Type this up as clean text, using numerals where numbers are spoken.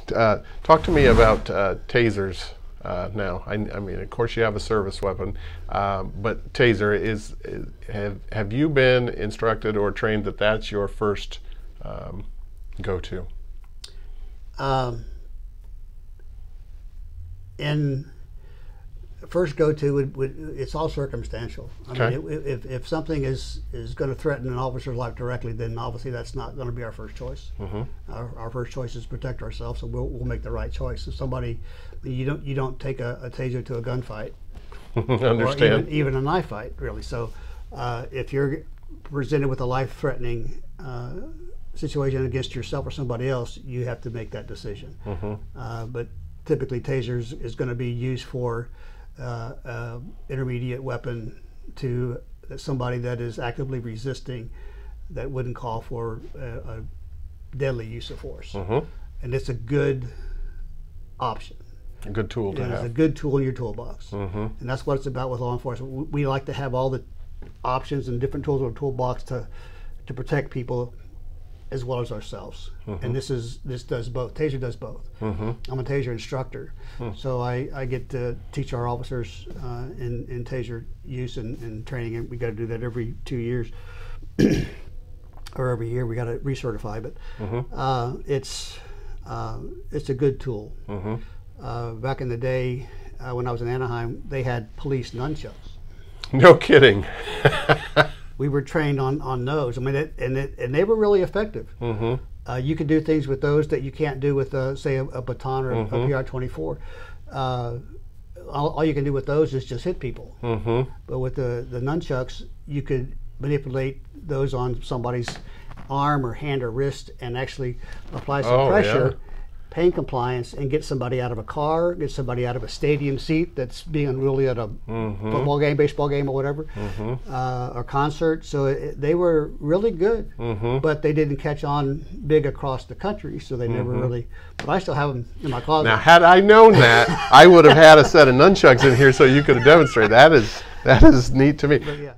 Talk to me about tasers now. I mean, of course, you have a service weapon, but taser have you been instructed or trained that that's your first go-to? In first go-to it's all circumstantial. I mean, if something is going to threaten an officer's life directly, then obviously that's not going to be our first choice. Our first choice is to protect ourselves, so we'll make the right choice. If somebody, you don't take a taser to a gunfight, Understand? or even a knife fight, really. So if you're presented with a life-threatening situation against yourself or somebody else, you have to make that decision. But typically, tasers is going to be used for intermediate weapon to somebody that is actively resisting, that wouldn't call for a deadly use of force. And it's a good option. A good tool to have. It's a good tool in your toolbox. And that's what it's about with law enforcement. We like to have all the options and different tools in our toolbox to protect people as well as ourselves. And this does both. Taser does both. I'm a taser instructor, so I get to teach our officers in taser use and training, and we got to do that every 2 years or every year. We got to recertify, but it's a good tool. Back in the day, when I was in Anaheim, they had police nunchucks. No kidding. We were trained on those. I mean, and they were really effective. You could do things with those that you can't do with, say, a baton or a PR-24. All you can do with those is just hit people. But with the nunchucks, you could manipulate those on somebody's arm or hand or wrist and actually apply some pressure, pain compliance, and get somebody out of a car, get somebody out of a stadium seat that's being unruly at a football game, baseball game, or whatever, or concert. So they were really good, but they didn't catch on big across the country, so they never really, but I still have them in my closet. Now, had I known that, I would have had a set of nunchucks in here so you could have demonstrated. That is neat to me. But yeah.